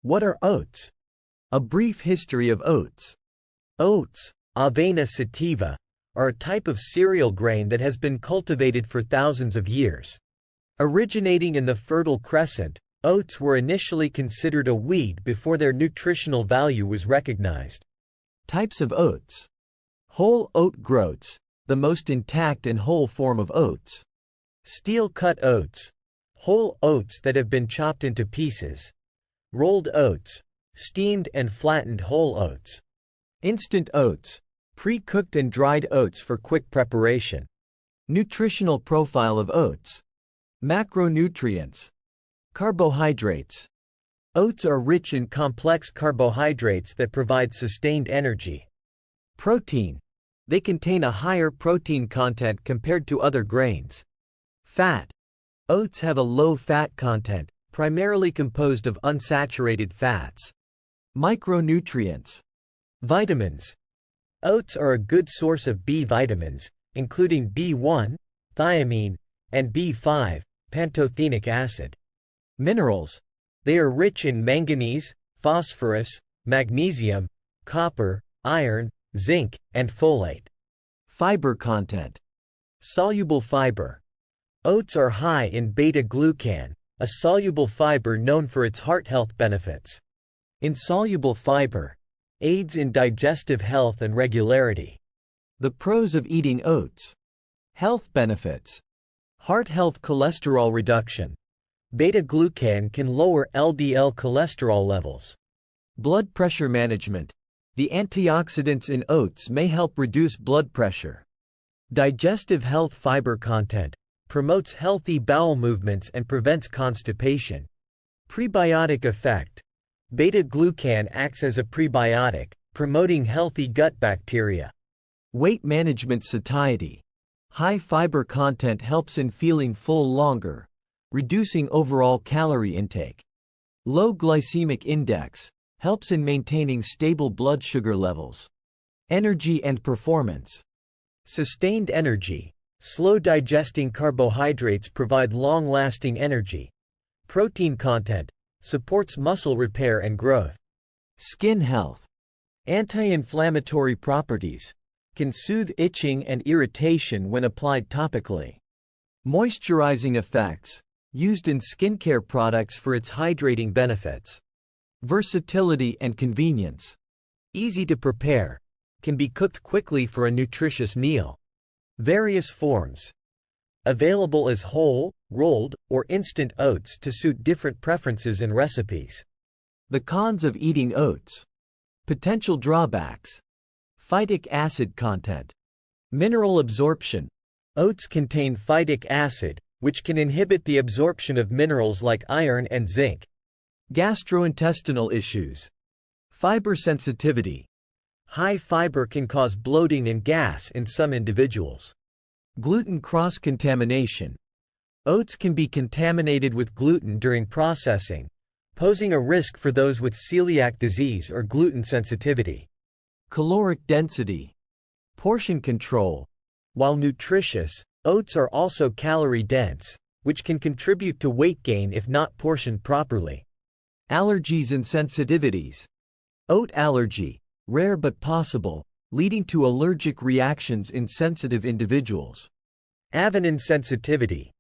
What are oats? A brief history of oats. Oats, Avena sativa, are a type of cereal grain that has been cultivated for thousands of years. Originating in the Fertile Crescent, oats were initially considered a weed before their nutritional value was recognized. Types of oats. Whole oat groats, the most intact and whole form of oats. Steel-cut oats, whole oats that have been chopped into pieces. Rolled oats, steamed and flattened whole oats. Instant oats, pre-cooked and dried oats for quick preparation. Nutritional profile of oats. Macronutrients. Carbohydrates. Oats are rich in complex carbohydrates that provide sustained energy. Protein. They contain a higher protein content compared to other grains. Fat. Oats have a low fat content, primarily composed of unsaturated fats. Micronutrients. Vitamins. Oats are a good source of B vitamins, including B1, thiamine, and B5, pantothenic acid. Minerals. They are rich in manganese, phosphorus, magnesium, copper, iron, zinc, and folate. Fiber content. Soluble fiber. Oats are high in beta-glucan, a soluble fiber known for its heart health benefits. Insoluble fiber aids in digestive health and regularity. The pros of eating oats. Health benefits. Heart health, cholesterol reduction. Beta-glucan can lower LDL cholesterol levels. Blood pressure management. The antioxidants in oats may help reduce blood pressure. Digestive health, fiber content promotes healthy bowel movements and prevents constipation. Prebiotic effect. Beta-glucan acts as a prebiotic, promoting healthy gut bacteria. Weight management, satiety. High fiber content helps in feeling full longer, reducing overall calorie intake. Low glycemic index helps in maintaining stable blood sugar levels. Energy and performance. Sustained energy. Slow digesting carbohydrates provide long-lasting energy. Protein content supports muscle repair and growth. Skin health. Anti-inflammatory properties. Can soothe itching and irritation when applied topically. Moisturizing effects. Used in skincare products for its hydrating benefits. Versatility and convenience. Easy to prepare. Can be cooked quickly for a nutritious meal. Various forms. Available as whole, rolled, or instant oats to suit different preferences and recipes. The cons of eating oats. Potential drawbacks. Phytic acid content. Mineral absorption. Oats contain phytic acid, which can inhibit the absorption of minerals like iron and zinc. Gastrointestinal issues. Fiber sensitivity. High fiber can cause bloating and gas in some individuals. Gluten cross-contamination. Oats can be contaminated with gluten during processing, posing a risk for those with celiac disease or gluten sensitivity. Caloric density. Portion control. While nutritious, oats are also calorie-dense, which can contribute to weight gain if not portioned properly. Allergies and sensitivities. Oat allergy, rare but possible, leading to allergic reactions in sensitive individuals. Avenine sensitivity.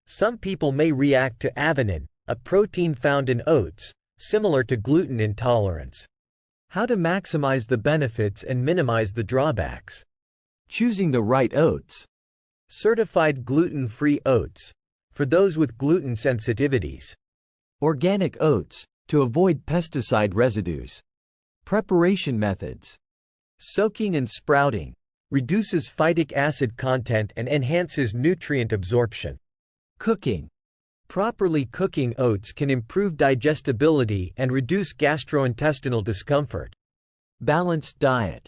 Some people may react to avenine, a protein found in oats, similar to gluten intolerance. How to maximize the benefits and minimize the drawbacks. Choosing the right oats. Certified gluten-free oats, for those with gluten sensitivities. Organic oats, to avoid pesticide residues. Preparation methods. Soaking and sprouting reduces phytic acid content and enhances nutrient absorption. Cooking. Properly cooking oats can improve digestibility and reduce gastrointestinal discomfort. Balanced diet.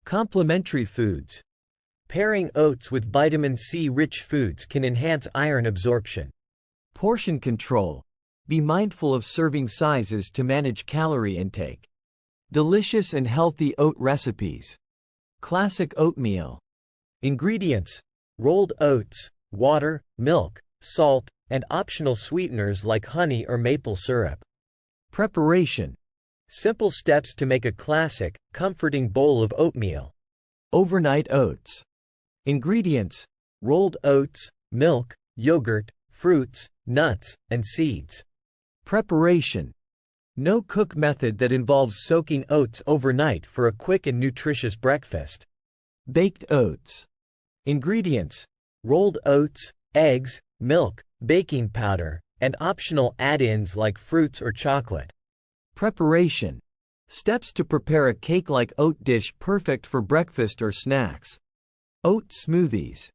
Complementary foods. Pairing oats with vitamin C-rich foods can enhance iron absorption. Portion control. Be mindful of serving sizes to manage calorie intake. Delicious and healthy oat recipes. Classic oatmeal. Ingredients: rolled oats, water, milk, salt, and optional sweeteners like honey or maple syrup. Preparation. Simple steps to make a classic, comforting bowl of oatmeal. Overnight oats. Ingredients: rolled oats, milk, yogurt, fruits, nuts, and seeds. Preparation. No-cook method that involves soaking oats overnight for a quick and nutritious breakfast. Baked oats. Ingredients: rolled oats, eggs, milk, baking powder, and optional add-ins like fruits or chocolate. Preparation. Steps to prepare a cake-like oat dish perfect for breakfast or snacks. Oat smoothies.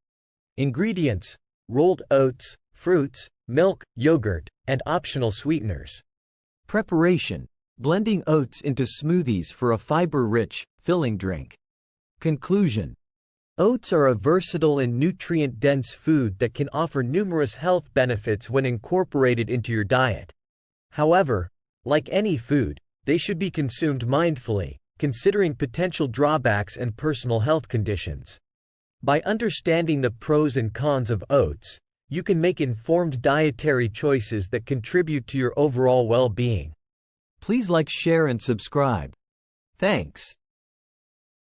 Ingredients: rolled oats, fruits, milk, yogurt, and optional sweeteners. Preparation. Blending oats into smoothies for a fiber-rich, filling drink. Conclusion. Oats are a versatile and nutrient-dense food that can offer numerous health benefits when incorporated into your diet. However, like any food, they should be consumed mindfully, considering potential drawbacks and personal health conditions. By understanding the pros and cons of oats, you can make informed dietary choices that contribute to your overall well-being. Please like, share, and subscribe. Thanks.